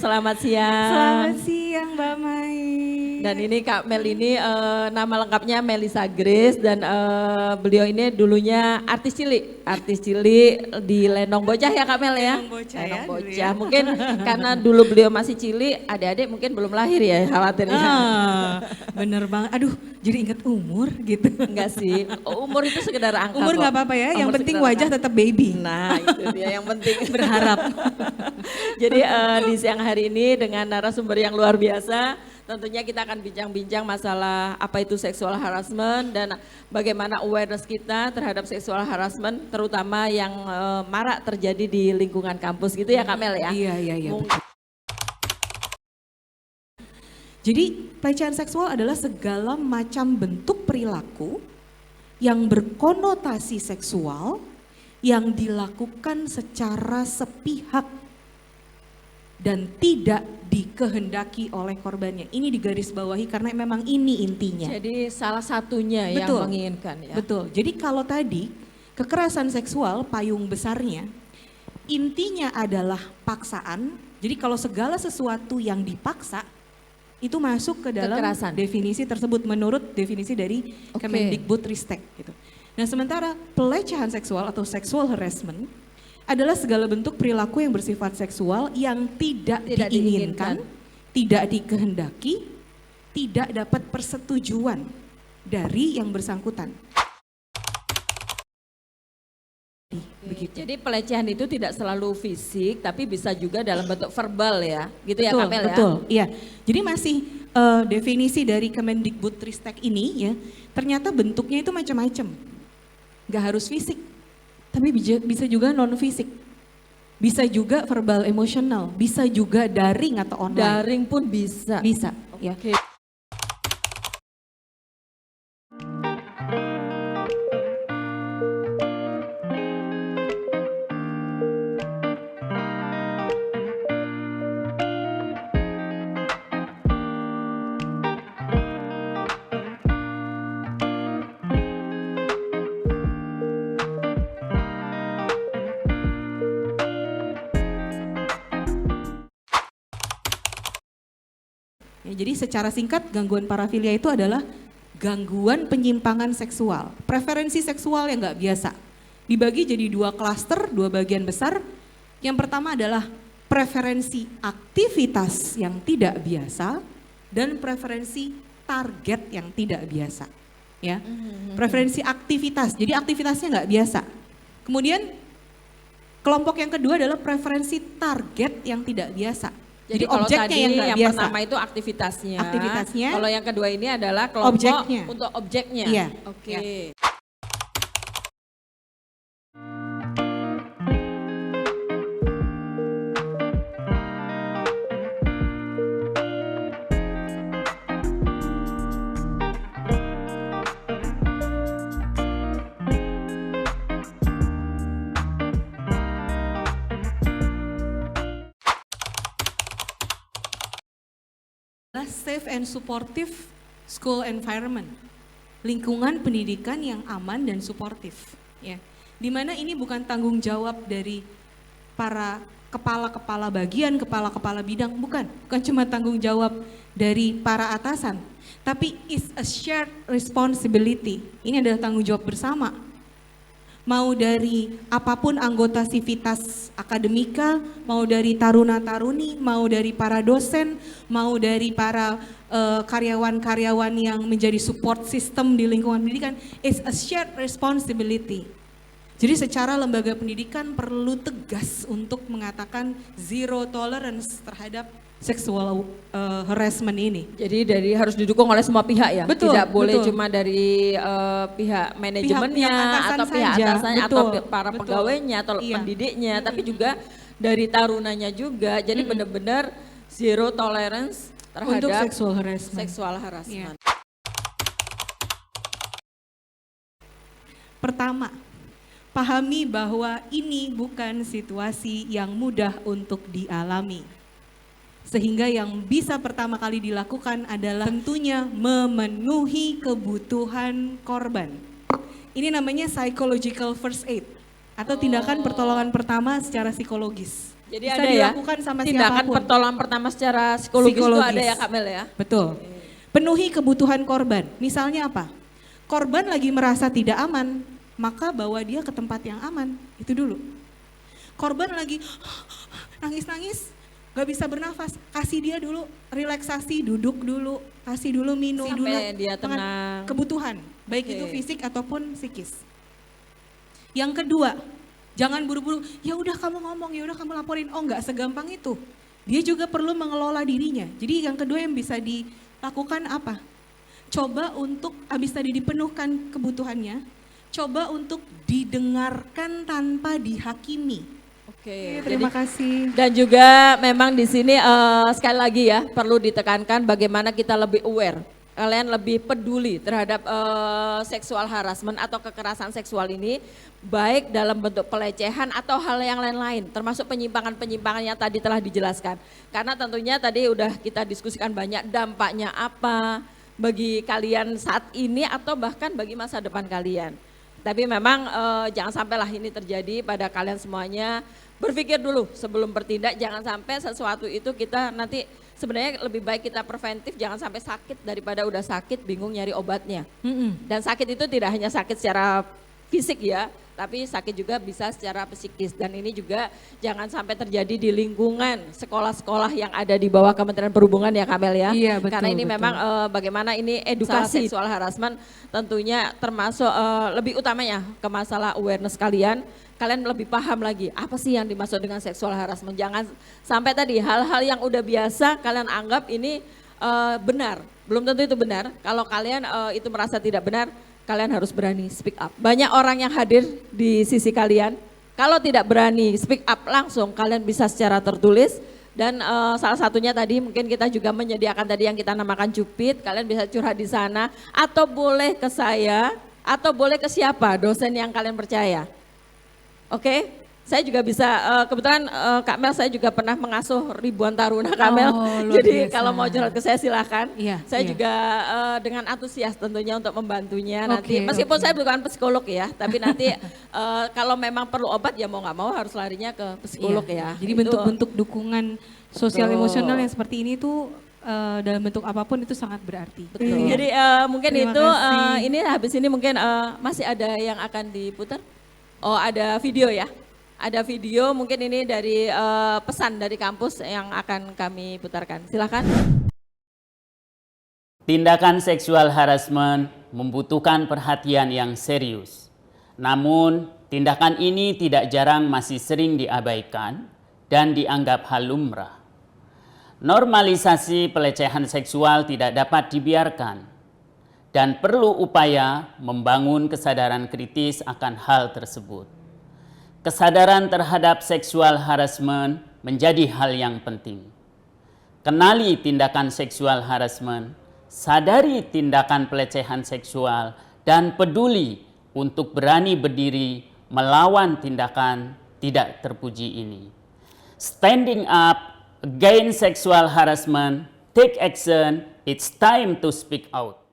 selamat siang. Selamat siang Mbak Mai. Dan ini Kak Mel ini nama lengkapnya Melissa Grace dan beliau ini dulunya artis cilik di Lenong Bocah ya Kak Mel ya? Lenong Bocah ya, Lenong dulu Bocah. ya. Mungkin karena dulu beliau masih cilik, adik-adik mungkin belum lahir ya khawatirnya. Bener banget. Aduh, jadi inget umur gitu. Enggak sih, umur itu sekedar angka Umur kok. nggak apa-apa ya, yang Umur penting sekedar wajah angka. tetap baby. Nah itu dia yang penting. Berharap. Jadi di siang hari ini dengan narasumber yang luar biasa, tentunya kita akan bincang-bincang masalah apa itu sexual harassment dan bagaimana awareness kita terhadap sexual harassment, terutama yang marak terjadi di lingkungan kampus gitu ya Kak Mel ya? Iya. Jadi pelecehan seksual adalah segala macam bentuk perilaku yang berkonotasi seksual yang dilakukan secara sepihak dan tidak dikehendaki oleh korbannya. Ini digarisbawahi karena memang ini intinya. Jadi salah satunya yang Betul. menginginkan ya. Betul. Jadi kalau tadi kekerasan seksual payung besarnya intinya adalah paksaan. Jadi kalau segala sesuatu yang dipaksa itu masuk ke dalam Kekerasan. definisi tersebut menurut definisi dari Oke. Kemendikbudristek gitu. Nah, sementara pelecehan seksual atau sexual harassment adalah segala bentuk perilaku yang bersifat seksual yang tidak diinginkan, tidak dikehendaki, tidak dapat persetujuan dari yang bersangkutan. Begitu. Jadi pelecehan itu tidak selalu fisik, tapi bisa juga dalam bentuk verbal ya, gitu ya Kak Mel ya? Betul, iya. Jadi masih definisi dari Kemendikbudristek ini ya, ternyata bentuknya itu macam-macam. Gak harus fisik, tapi bisa juga non fisik. Bisa juga verbal emosional, bisa juga daring atau online. Daring pun bisa. Bisa, ya. Oke. Ya, jadi secara singkat gangguan parafilia itu adalah gangguan penyimpangan seksual, preferensi seksual yang nggak biasa. Dibagi jadi dua klaster, dua bagian besar. Yang pertama adalah preferensi aktivitas yang tidak biasa dan preferensi target yang tidak biasa. Ya, preferensi aktivitas. Jadi aktivitasnya nggak biasa. Kemudian kelompok yang kedua adalah preferensi target yang tidak biasa. Jadi kalau objeknya tadi yang nggak yang biasa. pertama itu aktivitasnya. Aktivitasnya. Kalau yang kedua ini adalah kelompok Objeknya. untuk objeknya. Iya. Oke. Ya. Adalah safe and supportive school environment, lingkungan pendidikan yang aman dan suportif, ya. Dimana ini bukan tanggung jawab dari para kepala-kepala bagian, kepala-kepala bidang, bukan cuma tanggung jawab dari para atasan, tapi is a shared responsibility. Ini adalah tanggung jawab bersama. Mau dari apapun anggota sivitas akademika, mau dari taruna-taruni, mau dari para dosen, mau dari para karyawan-karyawan yang menjadi support system di lingkungan pendidikan, is a shared responsibility. Jadi secara lembaga pendidikan perlu tegas untuk mengatakan zero tolerance terhadap sexual harassment ini. Jadi harus didukung oleh semua pihak ya. Betul, Tidak boleh betul. cuma dari pihak manajemennya atasan atau pihak saja. atasannya Betul, atau para betul. pegawainya atau Iya. pendidiknya, tapi juga dari tarunanya juga. Jadi benar-benar zero tolerance Untuk terhadap sexual harassment. sexual harassment. Pertama, pahami bahwa ini bukan situasi yang mudah untuk dialami. Sehingga yang bisa pertama kali dilakukan adalah tentunya memenuhi kebutuhan korban. Ini namanya psychological first aid atau tindakan pertolongan pertama secara psikologis. Jadi bisa ada ya dilakukan sama tindakan siapapun. pertolongan pertama secara psikologis, itu ada ya Kak Mel ya? Betul. Penuhi kebutuhan korban. Misalnya apa? Korban lagi merasa tidak aman, maka bawa dia ke tempat yang aman. Itu dulu. Korban lagi nangis-nangis, gak bisa bernafas, kasih dia dulu relaksasi, duduk dulu, kasih dulu minum Sampai dulu. dia Dengan tenang. kebutuhan, baik Oke. itu fisik ataupun psikis. Yang kedua, jangan buru-buru, ya udah kamu ngomong, ya udah kamu laporin. Oh, nggak segampang itu. Dia juga perlu mengelola dirinya. Jadi yang kedua yang bisa dilakukan apa? Coba untuk habis tadi dipenuhkan kebutuhannya, coba untuk didengarkan tanpa dihakimi. Oke. Terima kasih. Dan juga memang di sini sekali lagi ya perlu ditekankan bagaimana kita lebih aware. Kalian lebih peduli terhadap seksual harassment atau kekerasan seksual ini, baik dalam bentuk pelecehan atau hal yang lain-lain, termasuk penyimpangan-penyimpangan yang tadi telah dijelaskan. Karena tentunya tadi udah kita diskusikan banyak dampaknya apa bagi kalian saat ini atau bahkan bagi masa depan kalian. Tapi memang jangan sampailah ini terjadi pada kalian semuanya. Berpikir dulu sebelum bertindak, jangan sampai sesuatu itu kita nanti sebenarnya lebih baik kita preventif, jangan sampai sakit daripada udah sakit bingung nyari obatnya. Dan sakit itu tidak hanya sakit secara fisik ya, tapi sakit juga bisa secara psikis. Dan ini juga jangan sampai terjadi di lingkungan sekolah-sekolah yang ada di bawah Kementerian Perhubungan ya Kamel ya. Iya, betul, Karena ini betul. memang bagaimana ini edukasi seksual harassment tentunya termasuk lebih utamanya ke masalah awareness kalian. Kalian lebih paham lagi apa sih yang dimaksud dengan seksual harassment. Jangan sampai tadi hal-hal yang udah biasa kalian anggap ini benar. Belum tentu itu benar. Kalau kalian itu merasa tidak benar, kalian harus berani speak up. Banyak orang yang hadir di sisi kalian. Kalau tidak berani speak up langsung, kalian bisa secara tertulis. Dan salah satunya tadi mungkin kita juga menyediakan tadi yang kita namakan cupid. Kalian bisa curhat di sana atau boleh ke saya atau boleh ke siapa dosen yang kalian percaya. Oke, saya juga bisa, kebetulan Kak Mel saya juga pernah mengasuh ribuan taruna Kak Mel. luar Jadi biasa. kalau mau curhat ke saya silahkan. Iya, Saya iya. juga dengan antusias tentunya untuk membantunya nanti. Oke, Meskipun oke. saya bukan psikolog ya, tapi nanti kalau memang perlu obat ya mau nggak mau harus larinya ke psikolog Iya, ya. Jadi Itu- bentuk-bentuk dukungan sosial Betul. emosional yang seperti ini tuh dalam bentuk apapun itu sangat berarti. Betul. Iya. Jadi mungkin Terima itu kasih. ini habis ini mungkin masih ada yang akan diputar. Oh ada video ya. Ada video mungkin ini dari pesan dari kampus yang akan kami putarkan. Silakan. Tindakan seksual harassment membutuhkan perhatian yang serius. Namun, tindakan ini tidak jarang masih sering diabaikan dan dianggap hal lumrah. Normalisasi pelecehan seksual tidak dapat dibiarkan dan perlu upaya membangun kesadaran kritis akan hal tersebut. Kesadaran terhadap seksual harassment menjadi hal yang penting. Kenali tindakan seksual harassment, sadari tindakan pelecehan seksual, dan peduli untuk berani berdiri melawan tindakan tidak terpuji ini. Standing up against sexual harassment, take action, it's time to speak out.